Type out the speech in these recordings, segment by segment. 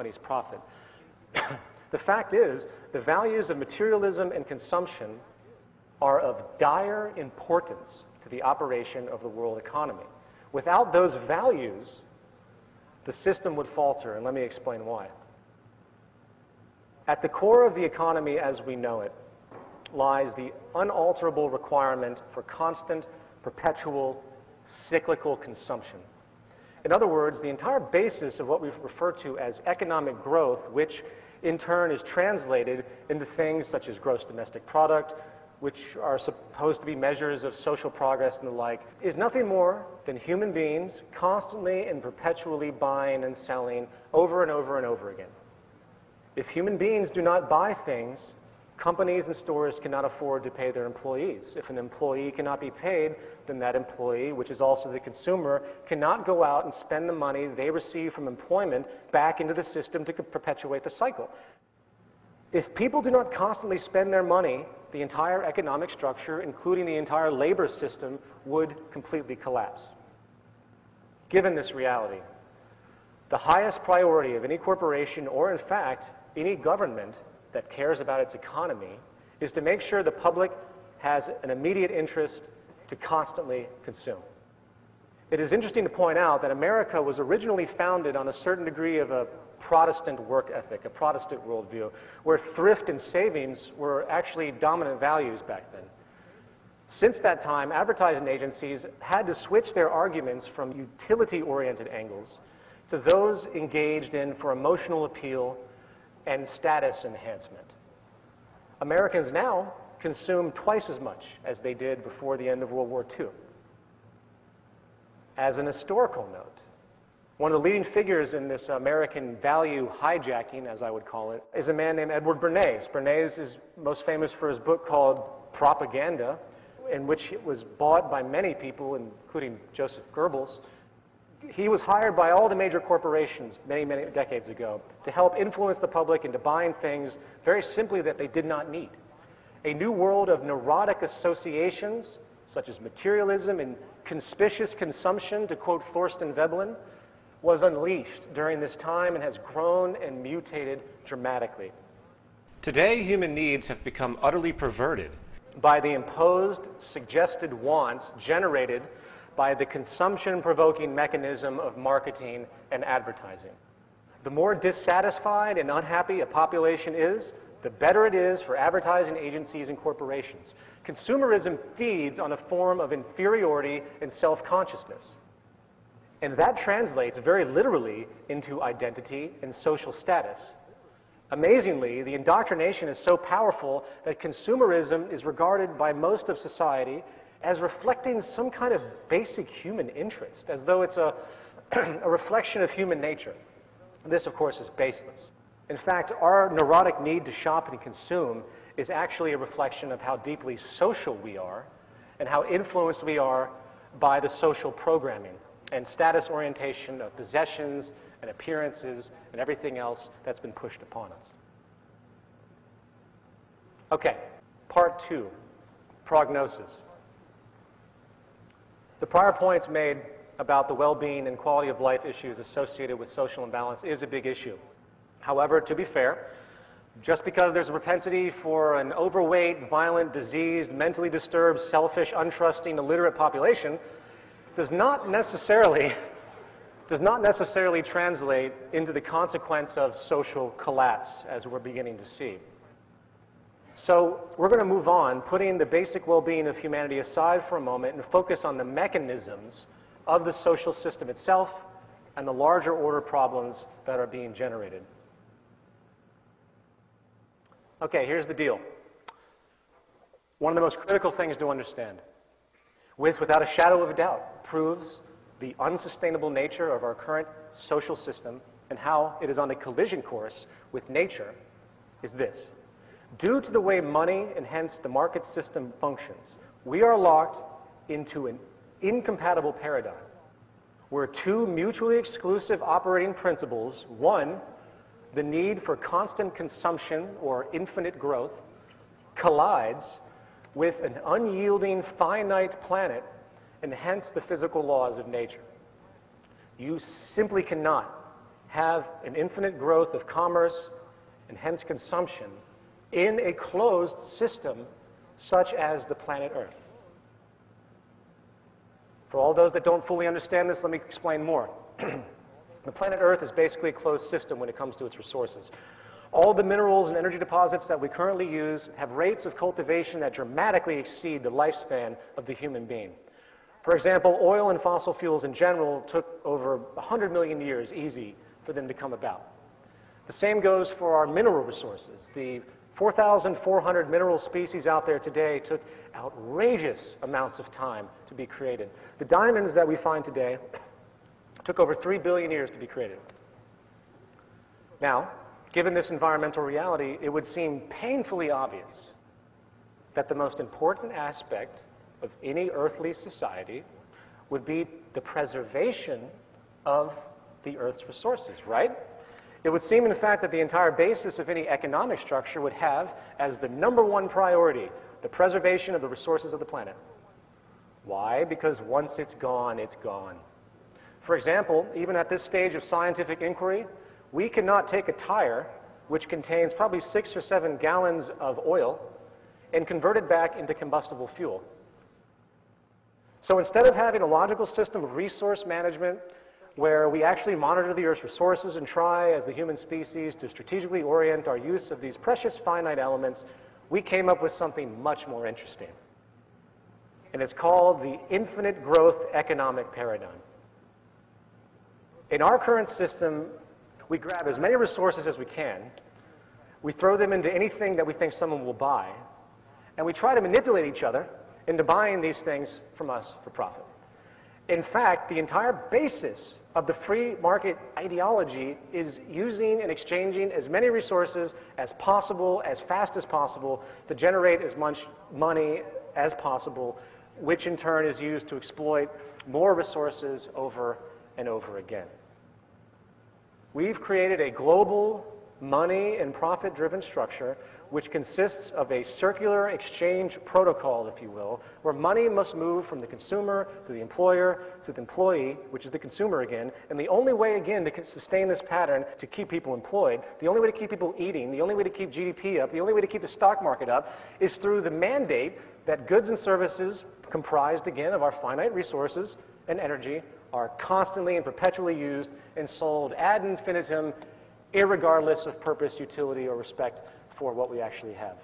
company's profit. The fact is, the values of materialism and consumption are of dire importance to the operation of the world economy. Without those values, the system would falter, and let me explain why. At the core of the economy as we know it lies the unalterable requirement for constant, perpetual, cyclical consumption. In other words, the entire basis of what we refer to as economic growth, which in turn is translated into things such as gross domestic product, which are supposed to be measures of social progress and the like, is nothing more than human beings constantly and perpetually buying and selling over and over and over again. If human beings do not buy things, companies and stores cannot afford to pay their employees. If an employee cannot be paid, then that employee, which is also the consumer, cannot go out and spend the money they receive from employment back into the system to perpetuate the cycle. If people do not constantly spend their money, the entire economic structure, including the entire labor system, would completely collapse. Given this reality, the highest priority of any corporation, or in fact, any government that cares about its economy, is to make sure the public has an immediate interest to constantly consume. It is interesting to point out that America was originally founded on a certain degree of a Protestant work ethic, a Protestant worldview, where thrift and savings were actually dominant values back then. Since that time, advertising agencies had to switch their arguments from utility-oriented angles to those engaged in for emotional appeal and status enhancement. Americans now consume twice as much as they did before the end of World War II. As an historical note, one of the leading figures in this American value hijacking, as I would call it, is a man named Edward Bernays. Bernays is most famous for his book called Propaganda, in which it was bought by many people, including Joseph Goebbels. He was hired by all the major corporations many, many decades ago to help influence the public into buying things very simply that they did not need. A new world of neurotic associations, such as materialism and conspicuous consumption, to quote Thorstein Veblen, was unleashed during this time and has grown and mutated dramatically. Today, human needs have become utterly perverted by the imposed, suggested wants generated by the consumption-provoking mechanism of marketing and advertising. The more dissatisfied and unhappy a population is, the better it is for advertising agencies and corporations. Consumerism feeds on a form of inferiority and self-consciousness. And that translates very literally into identity and social status. Amazingly, the indoctrination is so powerful that consumerism is regarded by most of society as reflecting some kind of basic human interest, as though it's a reflection of human nature. This, of course, is baseless. In fact, our neurotic need to shop and consume is actually a reflection of how deeply social we are and how influenced we are by the social programming and status orientation of possessions and appearances and everything else that's been pushed upon us. Okay, part 2, prognosis. The prior points made about the well-being and quality of life issues associated with social imbalance is a big issue. However, to be fair, just because there's a propensity for an overweight, violent, diseased, mentally disturbed, selfish, untrusting, illiterate population does not necessarily translate into the consequence of social collapse, as we're beginning to see. So we're going to move on, putting the basic well-being of humanity aside for a moment and focus on the mechanisms of the social system itself and the larger order problems that are being generated. Okay, here's the deal. One of the most critical things to understand, without a shadow of a doubt, proves the unsustainable nature of our current social system and how it is on a collision course with nature, is this. Due to the way money and hence the market system functions, we are locked into an incompatible paradigm where two mutually exclusive operating principles, one, the need for constant consumption or infinite growth, collides with an unyielding finite planet and hence the physical laws of nature. You simply cannot have an infinite growth of commerce and hence consumption in a closed system such as the planet Earth. For all those that don't fully understand this, let me explain more. The planet Earth is basically a closed system when it comes to its resources. All the minerals and energy deposits that we currently use have rates of cultivation that dramatically exceed the lifespan of the human being. For example, oil and fossil fuels in general took over 100 million years easy for them to come about. The same goes for our mineral resources. The 4,400 mineral species out there today took outrageous amounts of time to be created. The diamonds that we find today took over 3 billion years to be created. Now, given this environmental reality, it would seem painfully obvious that the most important aspect of any earthly society would be the preservation of the Earth's resources, right? It would seem, in fact, that the entire basis of any economic structure would have as the #1 priority the preservation of the resources of the planet. Why? Because once it's gone, it's gone. For example, even at this stage of scientific inquiry, we cannot take a tire, which contains probably 6 or 7 gallons of oil, and convert it back into combustible fuel. So instead of having a logical system of resource management where we actually monitor the Earth's resources and try, as the human species, to strategically orient our use of these precious finite elements, we came up with something much more interesting. And it's called the infinite growth economic paradigm. In our current system, we grab as many resources as we can, we throw them into anything that we think someone will buy, and we try to manipulate each other into buying these things from us for profit. In fact, the entire basis of the free market ideology is using and exchanging as many resources as possible, as fast as possible, to generate as much money as possible, which in turn is used to exploit more resources over and over again. We've created a global money and profit-driven structure which consists of a circular exchange protocol, if you will, where money must move from the consumer to the employer to the employee, which is the consumer again, and the only way, again, to sustain this pattern, to keep people employed, the only way to keep people eating, the only way to keep GDP up, the only way to keep the stock market up, is through the mandate that goods and services comprised, again, of our finite resources and energy are constantly and perpetually used and sold ad infinitum, irregardless of purpose, utility, or respect for what we actually have.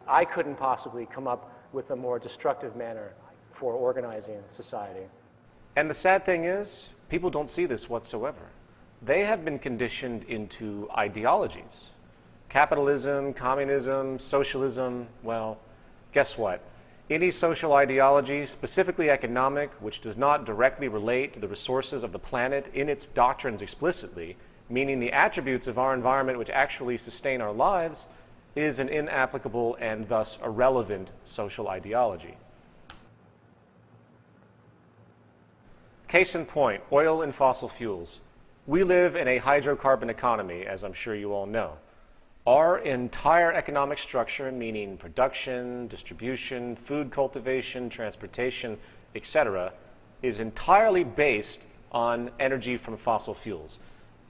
I couldn't possibly come up with a more destructive manner for organizing society. And the sad thing is, people don't see this whatsoever. They have been conditioned into ideologies. Capitalism, communism, socialism, well, guess what? Any social ideology, specifically economic, which does not directly relate to the resources of the planet in its doctrines explicitly, meaning the attributes of our environment which actually sustain our lives, is an inapplicable and thus irrelevant social ideology. Case in point, oil and fossil fuels. We live in a hydrocarbon economy, as I'm sure you all know. Our entire economic structure, meaning production, distribution, food cultivation, transportation, etc., is entirely based on energy from fossil fuels.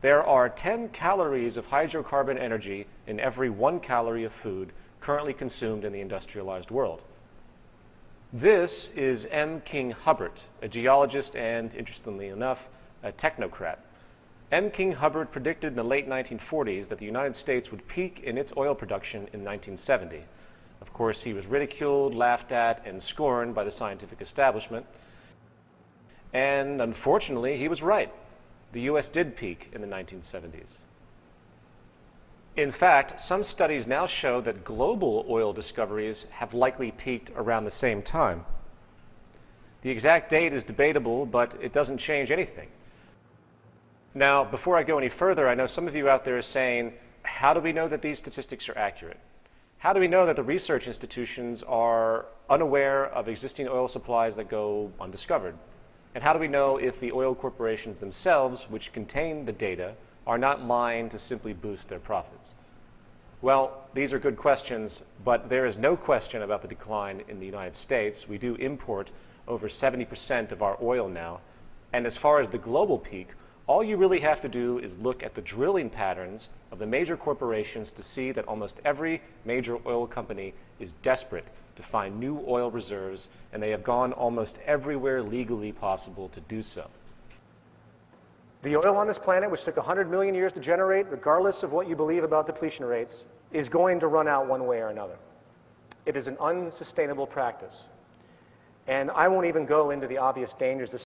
There are 10 calories of hydrocarbon energy in every 1 calorie of food currently consumed in the industrialized world. This is M. King Hubbert, a geologist and, interestingly enough, a technocrat. M. King Hubbert predicted in the late 1940s that the United States would peak in its oil production in 1970. Of course, he was ridiculed, laughed at, and scorned by the scientific establishment. And unfortunately, he was right. The U.S. did peak in the 1970s. In fact, some studies now show that global oil discoveries have likely peaked around the same time. The exact date is debatable, but it doesn't change anything. Now, before I go any further, I know some of you out there are saying, how do we know that these statistics are accurate? How do we know that the research institutions are unaware of existing oil supplies that go undiscovered? And how do we know if the oil corporations themselves, which contain the data, are not lying to simply boost their profits? Well, these are good questions, but there is no question about the decline in the United States. We do import over 70% of our oil now. And as far as the global peak, All you really have to do is look at the drilling patterns of the major corporations to see that almost every major oil company is desperate to find new oil reserves, and they have gone almost everywhere legally possible to do so. The oil on this planet, which took 100 million years to generate, regardless of what you believe about depletion rates, is going to run out one way or another. It is an unsustainable practice. And I won't even go into the obvious dangers